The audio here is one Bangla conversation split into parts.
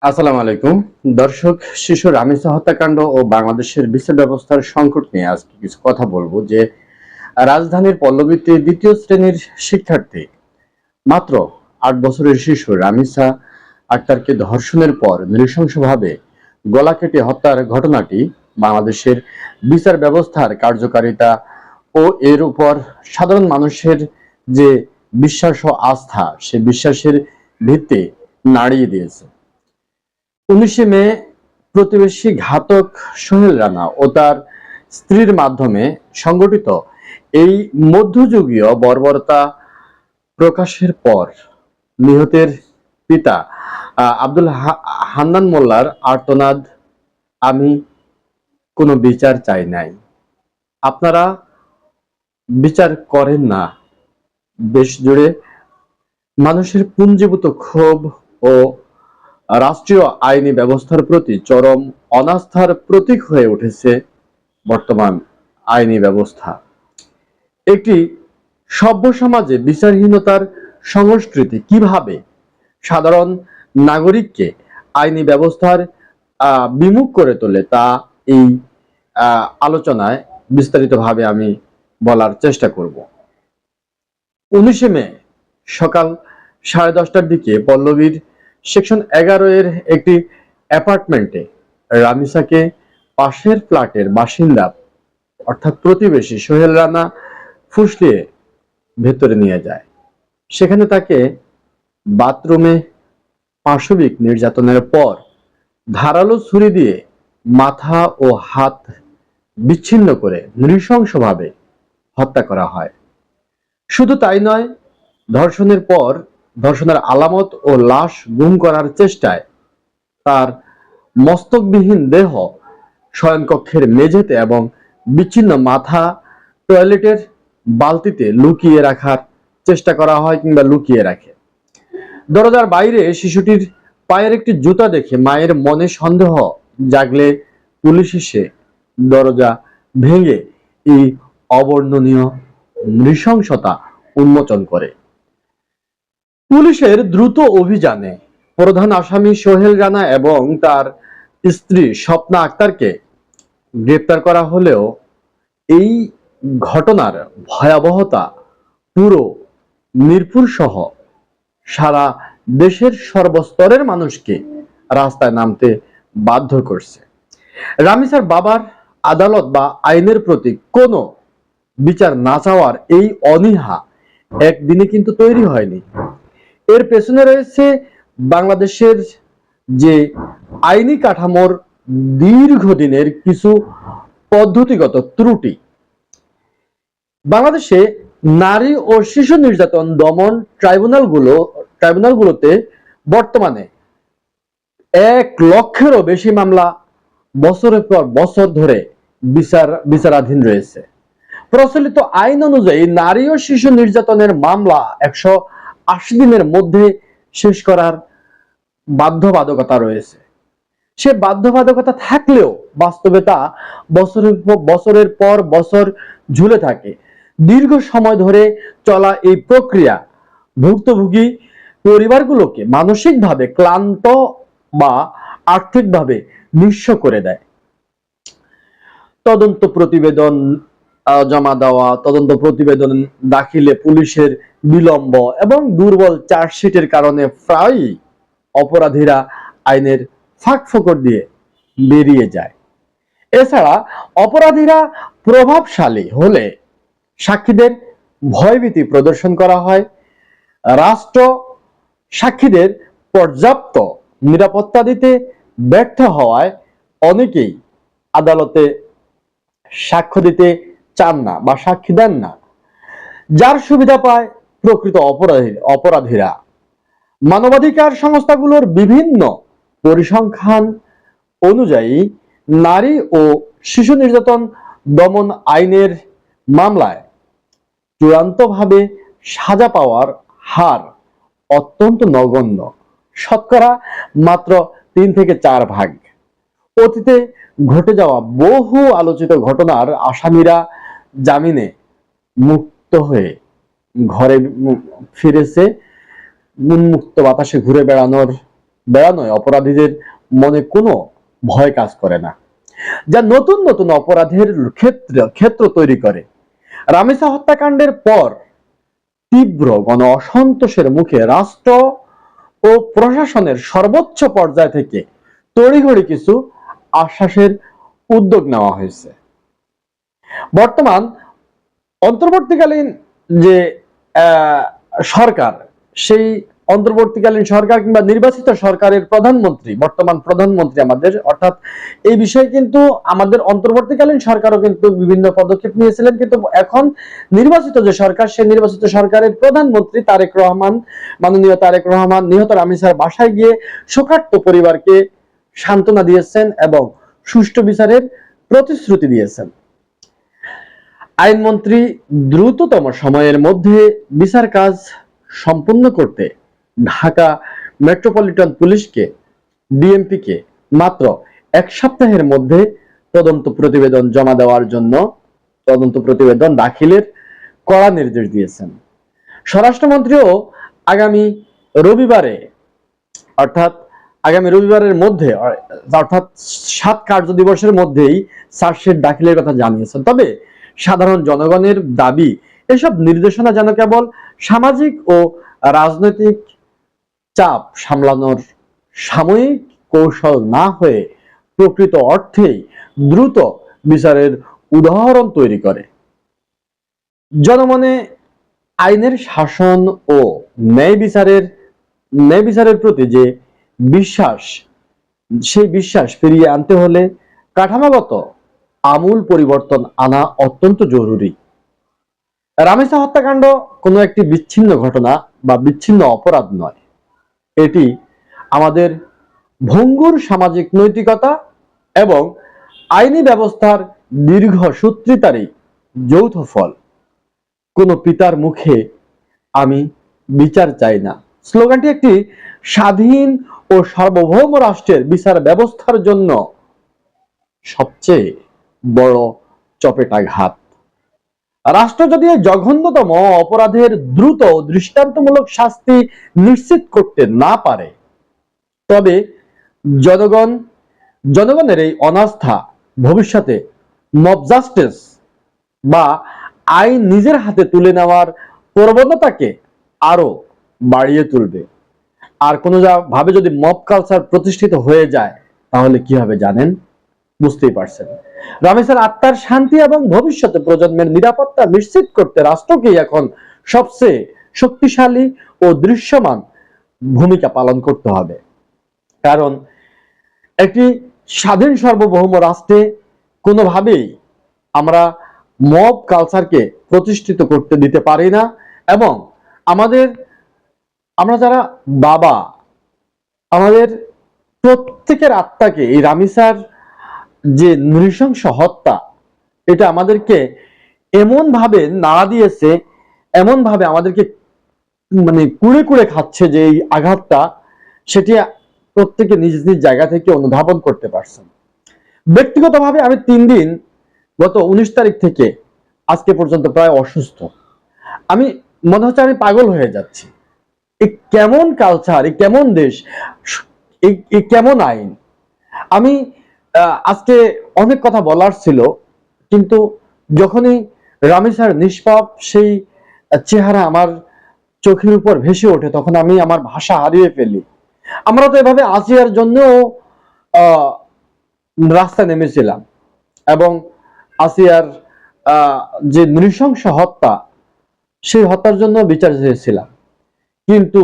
আসসালামু আলাইকুম দর্শক। শিশু রামিসা হত্যাকাণ্ড ও বাংলাদেশের বিচার ব্যবস্থার সংকট নিয়ে আজকে কিছু কথা বলবো। যে রাজধানীর পল্লবীতে দ্বিতীয় শ্রেণীর শিক্ষার্থী মাত্র 8 বছরের শিশু রামিসা আক্তারকে ধর্ষণের পর নৃশংসভাবে গলা কেটে হত্যার ঘটনাটি বাংলাদেশের বিচার ব্যবস্থার কার্যকারিতা ও এর উপর সাধারণ মানুষের যে বিশ্বাস ও আস্থা, সে বিশ্বাসের ভিত্তি নাড়িয়ে দিয়েছে। 19 মে প্রতিবেশী ঘাতক সোহেল রানা ও তার স্ত্রীর মাধ্যমে সংগঠিত এই মধ্যযুগীয় বর্বরতা প্রকাশের পর নিহতের পিতা আব্দুল হান্নান মোল্লার আর্তনাদ, আমি কোনো বিচার চাই নাই, আপনারা বিচার করেন না। দেশ জুড়ে মানুষের পুঞ্জীভূত ক্ষোভ ও রাষ্ট্রীয় আইনি ব্যবস্থার প্রতি চরম অনাস্থার প্রতীক হয়ে উঠেছে বর্তমান আইনি ব্যবস্থা। একটি সভ্য সমাজে বিচারহীনতার সংস্কৃতি কিভাবে সাধারণ নাগরিককে আইনি ব্যবস্থার বিমুখ করে তোলে, তা এই আলোচনায় বিস্তারিতভাবে আমি বলার চেষ্টা করব। 19 মে সকাল 10:30টার দিকে পল্লবীর সেকশন 11 এর একটি অ্যাপার্টমেন্টে রামিসাকে পাশের ফ্ল্যাটের বাসিন্দা অর্থাৎ প্রতিবেশী সোহেল রানা ফুসলিয়ে ভেতরে নিয়ে যায়। সেখানে তাকে বাথরুমে পাশবিক নির্যাতনের পর ধারালো ছুরি দিয়ে মাথা ও হাত বিচ্ছিন্ন করে নৃশংসভাবে হত্যা করা হয়। শুধু তাই নয়, ধর্ষণের পর ধর্ষণের আলামত ও লাশ গুম করার চেষ্টায় তার মস্তকবিহীন দেহ শয়নকক্ষের মেঝেতে এবং বিচ্ছিন্ন মাথা টয়লেটের বালতিতে লুকিয়ে রাখার চেষ্টা করা হয় কিংবা লুকিয়ে রাখে। দরজার বাইরে শিশুটির পায়ের একটি জুতা দেখে মায়ের মনে সন্দেহ জাগলে পুলিশ এসে দরজা ভেঙে এই অবর্ণনীয় নৃশংসতা উন্মোচন করে। পুলিশের দ্রুত অভিযানে প্রধান আসামি সোহেল রানা এবং তার স্ত্রী স্বপ্না আক্তারকে গ্রেপ্তার করা হলেও এই ঘটনার ভয়াবহতা পুরো মিরপুর সহ সারা দেশের সর্বস্তরের মানুষকে রাস্তায় নামতে বাধ্য করছে। রামিসার বাবার আদালত বা আইনের প্রতি কোনো বিচার না চাওয়ার এই অনীহা একদিনে কিন্তু তৈরি হয়নি। এর পেছনে রয়েছে বাংলাদেশের যে আইনি কাঠামোর দীর্ঘদিনের কিছু পদ্ধতিগত ত্রুটি। বাংলাদেশে নারী ও শিশু নির্যাতন দমন ট্রাইব্যুনালগুলোতে বর্তমানে 1 লক্ষেরও বেশি মামলা বছরের পর বছর ধরে বিচারাধীন রয়েছে। প্রচলিত আইন অনুযায়ী নারী ও শিশু নির্যাতনের মামলা 180 দিনের মধ্যে শেষ করার বাধ্যবাধকতা রয়েছে। সে বাধ্যবাধকতা থাকলেও বাস্তবে তা বছরের পর বছর ঝুলে থাকে। দীর্ঘ সময় ধরে চলা এই প্রক্রিয়া ভুক্তভোগী পরিবারগুলোকে মানসিকভাবে ক্লান্ত বা আর্থিকভাবে নিঃস্ব করে দেয়। তদন্ত প্রতিবেদন জমা দেওয়া, তদন্ত প্রতিবেদন দাখিলে পুলিশের বিলম্ব এবং দুর্বল চার্জশিটের কারণে প্রায়ই অপরাধীরা আইনের ফাঁকফোকর দিয়ে বেরিয়ে যায়। এছাড়া অপরাধীরা প্রভাবশালী হলে সাক্ষীদের ভয়ভীতি প্রদর্শন করা হয়। রাষ্ট্র সাক্ষীদের পর্যাপ্ত নিরাপত্তা দিতে ব্যর্থ হওয়ায় অনেকেই আদালতে সাক্ষ্য দিতে চান না বা সাক্ষী দেন না, যার সুবিধা পায় প্রকৃত অপরাধীরা। মানবাধিকার সংস্থাগুলোর বিভিন্ন পরিসংখ্যান অনুযায়ী নারী ও শিশু নির্যাতন দমন আইনের মামলায় চূড়ান্তভাবে সাজা পাওয়ার হার অত্যন্ত নগণ্য, শতকরা মাত্র 3 থেকে 4 ভাগ। অতীতে ঘটে যাওয়া বহু আলোচিত ঘটনার আসামিরা জামিনে মুক্ত হয়ে ঘরে ফিরেছে, উন্মুক্ত বাতাসে ঘুরে বেড়ানোর বেড়ানোয় অপরাধীদের মনে কোনো ভয় কাজ করে না, যা নতুন নতুন অপরাধের ক্ষেত্র তৈরি করে। রামেসা হত্যাকাণ্ডের পর তীব্র গণ অসন্তোষের মুখে রাষ্ট্র ও প্রশাসনের সর্বোচ্চ পর্যায় থেকে তড়িঘড়ি কিছু আশ্বাসের উদ্যোগ নেওয়া হয়েছে। বর্তমান অন্তর্বর্তীকালীন যে সরকার, সেই অন্তর্বর্তীকালীন সরকার কিংবা নির্বাচিত সরকারের প্রধানমন্ত্রী, বর্তমান প্রধানমন্ত্রী আমাদের, অর্থাৎ এই বিষয়ে কিন্তু আমাদের অন্তর্বর্তীকালীন সরকারও কিন্তু বিভিন্ন পদক্ষেপ নিয়েছিলেন, কিন্তু এখন নির্বাচিত যে সরকার, সেই নির্বাচিত সরকারের প্রধানমন্ত্রী তারেক রহমান, মাননীয় তারেক রহমান নিহত রামিসার বাসায় গিয়ে শোকার্ত পরিবারকে সান্ত্বনা দিয়েছেন এবং সুষ্ঠু বিচারের প্রতিশ্রুতি দিয়েছেন। আইনমন্ত্রী দ্রুততম সময়ের মধ্যে বিচার কাজ সম্পূর্ণ করতে ঢাকা মেট্রোপলিটন পুলিশকে, ডিএমপিকে মাত্র 1 সপ্তাহের মধ্যে তদন্ত প্রতিবেদন জমা দেওয়ার জন্য তদন্ত প্রতিবেদন দাখিলের কড়া নির্দেশ দিয়েছেন। স্বরাষ্ট্রমন্ত্রীও আগামী রবিবারে, আগামী রবিবারের মধ্যে, অর্থাৎ 7 কার্য দিবসের মধ্যেই চার্জশিট দাখিলের কথা জানিয়েছেন। তবে সাধারণ জনগণের দাবি, এসব নির্দেশনা যেন কেবল সামাজিক ও রাজনৈতিক চাপ সামলানোর সাময়িক কৌশল না হয়ে প্রকৃত অর্থেই দ্রুত বিচারের উদাহরণ তৈরি করে। জনমনে আইনের শাসন ও ন্যায় বিচারের প্রতি যে বিশ্বাস, সেই বিশ্বাস ফিরিয়ে আনতে হলে কাঠামোগত আমূল পরিবর্তন আনা অত্যন্ত জরুরি। রামেসা হত্যাকাণ্ড কোনো একটি বিচ্ছিন্ন ঘটনা বা বিচ্ছিন্ন অপরাধ নয়, এটি আমাদের ভঙ্গুর সামাজিক নৈতিকতা এবং আইনি ব্যবস্থার দীর্ঘ সূত্রিতারই যৌথ ফল। কোনো পিতার মুখে আমি বিচার চাই না স্লোগানটি একটি স্বাধীন ও সার্বভৌম রাষ্ট্রের বিচার ব্যবস্থার জন্য সবচেয়ে বড় চপেটাঘাত। রাষ্ট্র যদি জঘন্যতম অপরাধের দ্রুত দৃষ্টান্তমূলক শাস্তি নিশ্চিত করতে না পারে, তবে জনগণের এই অনাস্থা ভবিষ্যতে মব জাস্টিস বা আইন নিজের হাতে তুলে নেওয়ার প্রবণতাকে আরো বাড়িয়ে তুলবে। আর কোনো ভাবে যদি মব কালচার প্রতিষ্ঠিত হয়ে যায়, তাহলে কি হবে জানেন? বুঝতেই পারছেন। রামেসার আত্মার শান্তি এবং ভবিষ্যতে প্রজন্মের নিরাপত্তা নিশ্চিত করতে রাষ্ট্রকেই এখন সবচেয়ে শক্তিশালী ও দৃশ্যমান ভূমিকা পালন করতে হবে। কারণ একটি স্বাধীন সার্বভৌম রাষ্ট্রে কোনোভাবেই আমরা মব কালচারকে প্রতিষ্ঠিত করতে দিতে পারি না। এবং আমরা যারা বাবা, আমাদের প্রত্যেকের আত্মাকে এই রামিসার যে নৃশংস হত্যা, এটা আমাদেরকে এমন ভাবে নাড়া দিয়েছে, এমন ভাবে আমাদেরকে কুড়ে কুড়ে খাচ্ছে যে এই আঘাতটা, সেটি প্রত্যেকে নিজ নিজ জায়গা থেকে অনুধাবন করতে পারছেন। ব্যক্তিগতভাবে আমি 3 দিন, গত 19 তারিখ থেকে আজকে পর্যন্ত প্রায় অসুস্থ। আমি মনে হচ্ছে আমি পাগল হয়ে যাচ্ছি। এই কেমন কালচার, এই কেমন দেশ, এই কেমন আইন। আমি আজকে অনেক কথা বলার ছিল, কিন্তু যখনই রামেসার নিষ্পাপ সেই চেহারা আমার চোখের উপর ভেসে ওঠে, তখন আমি আমার ভাষা হারিয়ে ফেলি। আমরা তো এভাবে আসিয়ার জন্য রাস্তায় নেমেছিলাম এবং আসিয়ার যে নৃশংস হত্যা, সেই হত্যার জন্য বিচার চেয়েছিলাম, কিন্তু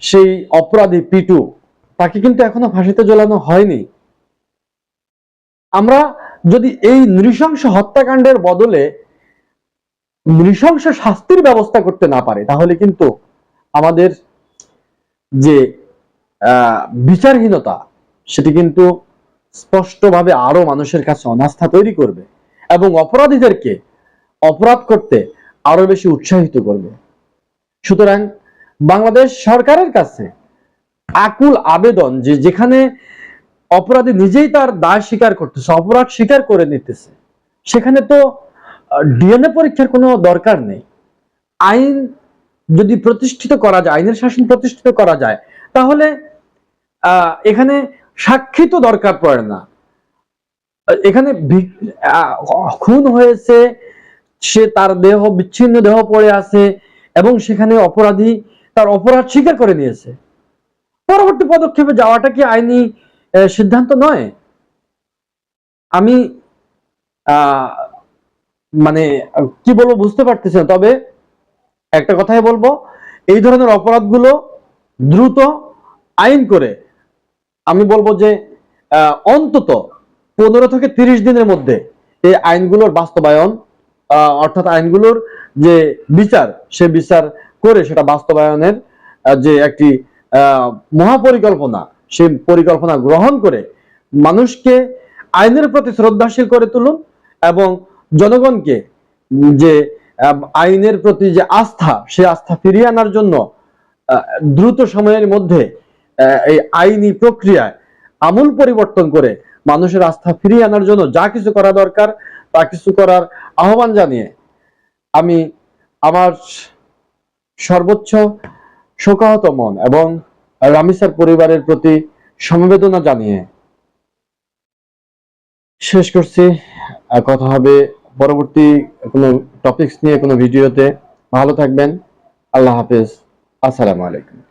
সেই অপরাধী পিটু, তাকে কিন্তু এখনো ফাঁসিতে ঝোলানো হয়নি। আমরা যদি এই নৃশংস হত্যাকাণ্ডের বদলে নৃশংস শাস্তির ব্যবস্থা করতে না পারি, তাহলে কিন্তু আমাদের যে বিচারহীনতা, সেটি কিন্তু স্পষ্টভাবে আরো মানুষের কাছে অনাস্থা তৈরি করবে এবং অপরাধীদেরকে অপরাধ করতে আরো বেশি উৎসাহিত করবে। সুতরাং বাংলাদেশ সরকারের কাছে আকুল আবেদন, যে যেখানে অপরাধী নিজেই তার দায় স্বীকার করতেছে, অপরাধ স্বীকার করে নিতেছে, সেখানে তো ডিএনএ পরীক্ষার কোনো দরকার নেই। আইন যদি প্রতিষ্ঠিত করা যায়, আইনের শাসন প্রতিষ্ঠিত করা যায়, তাহলে এখানে সাক্ষী তো দরকার পড়ে না। এখানে খুন হয়েছে, সে তার দেহ বিচ্ছিন্ন দেহ পড়ে আছে এবং সেখানে অপরাধী তার অপরাধ স্বীকার করে নিয়েছে। পরবর্তী পদক্ষেপে যাওয়াটা কি আইনি সিদ্ধান্ত নয়? আমি মানে কি বলবো বুঝতে পারতেছি না। তবে একটা কথাই বলবো, এই ধরনের অপরাধগুলো দ্রুত আইন করে, আমি বলবো যে অন্তত 15 থেকে 30 দিনের মধ্যে এই আইনগুলোর বাস্তবায়ন, অর্থাৎ আইনগুলোর যে বিচার, সে বিচার করে সেটা বাস্তবায়নের যে একটি মহাপরিকল্পনা, সেই পরিকল্পনা গ্রহণ করে মানুষকে আইনের প্রতি শ্রদ্ধাশীল করে তুলুন এবং জনগণকে যে আইনের প্রতি যে আস্থা, সে আস্থা ফিরিয়ে আনার জন্য দ্রুত সময়ের মধ্যে এই আইনি প্রক্রিয়ায় আমূল পরিবর্তন করে মানুষের আস্থা ফিরিয়ে আনার জন্য যা কিছু করা দরকার তা কিছু করার আহ্বান জানিয়ে আমি আমার সর্বোচ্চ শোকাহত মন এবং রামিসার পরিবারের প্রতি সমবেদনা জানিয়ে শেষ করছি। কথা হবে পরবর্তী কোনো টপিকস নিয়ে, কোনো ভিডিওতে। ভালো থাকবেন। আল্লাহ হাফেজ। আসসালামু আলাইকুম।